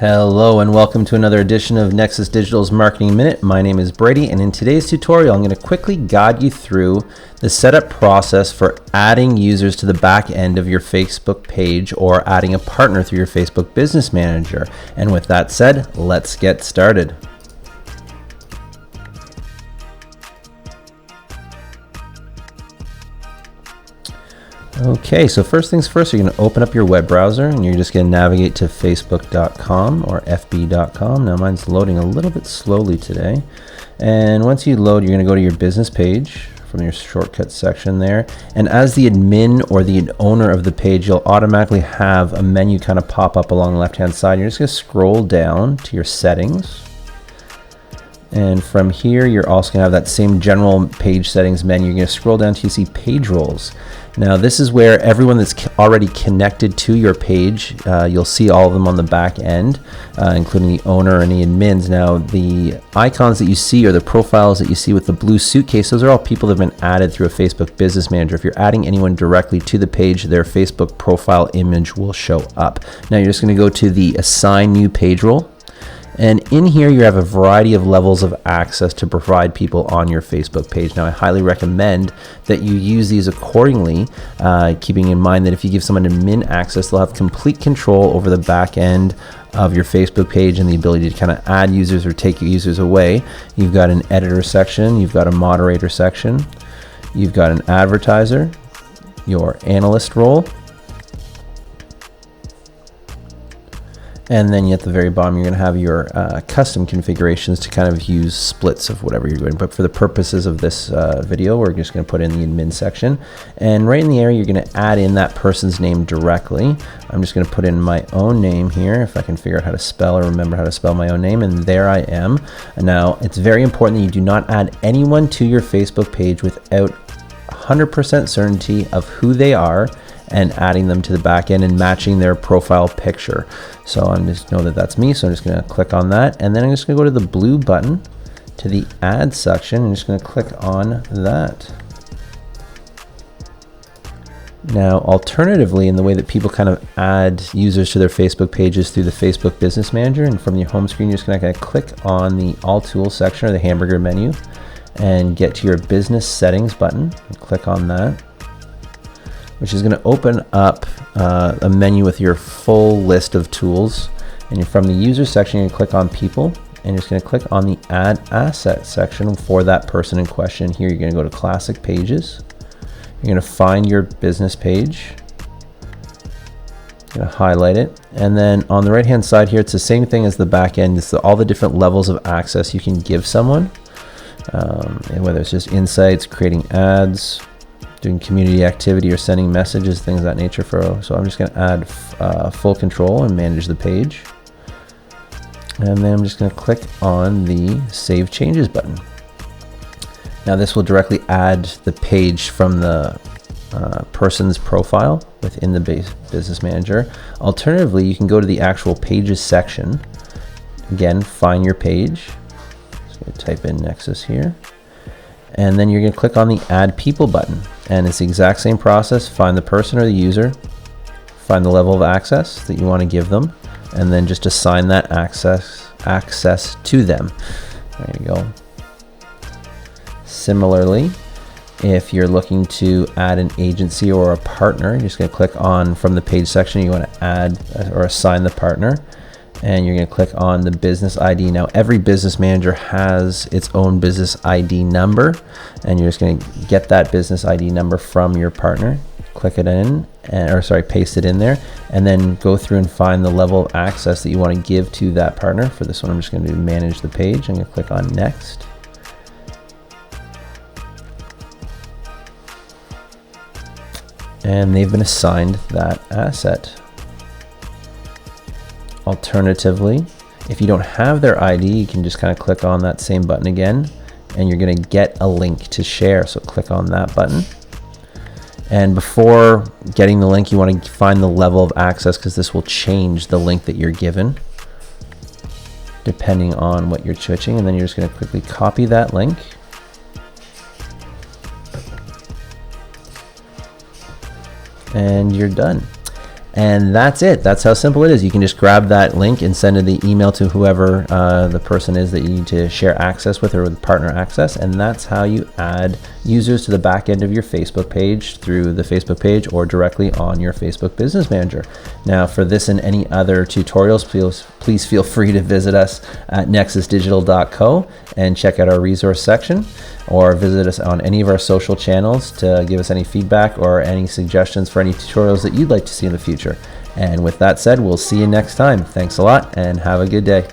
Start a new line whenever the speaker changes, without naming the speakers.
Hello and welcome to another edition of Nexus Digital's Marketing Minute. My name is Brady, and in today's tutorial I'm going to quickly guide you through the setup process for adding users to the back end of your Facebook page or adding a partner through your Facebook Business Manager. And with that said, let's get started. Okay, so first things first, you're going to open up your web browser and you're just going to navigate to facebook.com or fb.com. Now mine's loading a little bit slowly today. And once you load, you're going to go to your business page from your shortcut section there. And as the admin or the owner of the page, you'll automatically have a menu kind of pop up along the left-hand side. You're just going to scroll down to your settings. And from here, you're also going to have that same general page settings menu. You're going to scroll down till you see page roles. Now, this is where everyone that's already connected to your page, you'll see all of them on the back end, including the owner and the admins. Now, the icons that you see or the profiles that you see with the blue suitcase, those are all people that have been added through a Facebook Business Manager. If you're adding anyone directly to the page, their Facebook profile image will show up. Now, you're just going to go to the Assign New Page Role. And in here, you have a variety of levels of access to provide people on your Facebook page. Now, I highly recommend that you use these accordingly, keeping in mind that if you give someone admin access, they'll have complete control over the back end of your Facebook page and the ability to kind of add users or take users away. You've got an editor section, you've got a moderator section, you've got an advertiser, your analyst role, and then at the very bottom, you're going to have your custom configurations to kind of use splits of whatever you're doing. But for the purposes of this video, we're just going to put in the admin section. And right in the area, you're going to add in that person's name directly. I'm just going to put in my own name here, if I can figure out how to spell or remember how to spell my own name. And there I am. Now, it's very important that you do not add anyone to your Facebook page without 100% certainty of who they are and adding them to the back end and matching their profile picture. So I'm just know that that's me. So I'm just going to click on that. And then I'm just going to go to the blue button to the add section. I'm just going to click on that. Now, alternatively, in the way that people kind of add users to their Facebook pages through the Facebook Business Manager, and from your home screen, you're just going to click on the All Tools section or the hamburger menu and get to your business settings button and click on that, which is going to open up a menu with your full list of tools. And from the user section, you're going to click on people, and you're just going to click on the add asset section for that person in question. Here, you're going to go to classic pages. You're going to find your business page. You're going to highlight it. And then on the right-hand side here, it's the same thing as the back end. It's all the different levels of access you can give someone, and whether it's just insights, creating ads, doing community activity, or sending messages, things of that nature. So I'm just going to add full control and manage the page. And then I'm just going to click on the Save Changes button. Now this will directly add the page from the person's profile within the Business Manager. Alternatively, you can go to the actual Pages section. Again, find your page. Just going to type in Nexus here. And then you're going to click on the Add People button. And it's the exact same process. Find the person or the user, find the level of access that you want to give them, and then just assign that access to them. There you go. Similarly, if you're looking to add an agency or a partner, you're just going to click on, from the page section, you want to add or assign the partner. And you're going to click on the business ID. Now, every business manager has its own business ID number, and you're just going to get that business ID number from your partner, click it in, paste it in there, and then go through and find the level of access that you want to give to that partner. For this one, I'm just going to manage the page. I'm going to click on Next. And they've been assigned that asset. Alternatively, if you don't have their ID, you can just kind of click on that same button again, and you're going to get a link to share. So click on that button. And before getting the link, you want to find the level of access, because this will change the link that you're given depending on what you're switching. And then you're just going to quickly copy that link. And you're done. And that's it. That's how simple it is. You can just grab that link and send the email to whoever the person is that you need to share access with, or with partner access. And that's how you add users to the back end of your Facebook page through the Facebook page or directly on your Facebook Business Manager. Now, for this and any other tutorials, please feel free to visit us at nexusdigital.co and check out our resource section, or visit us on any of our social channels to give us any feedback or any suggestions for any tutorials that you'd like to see in the future. And with that said, we'll see you next time. Thanks a lot and have a good day.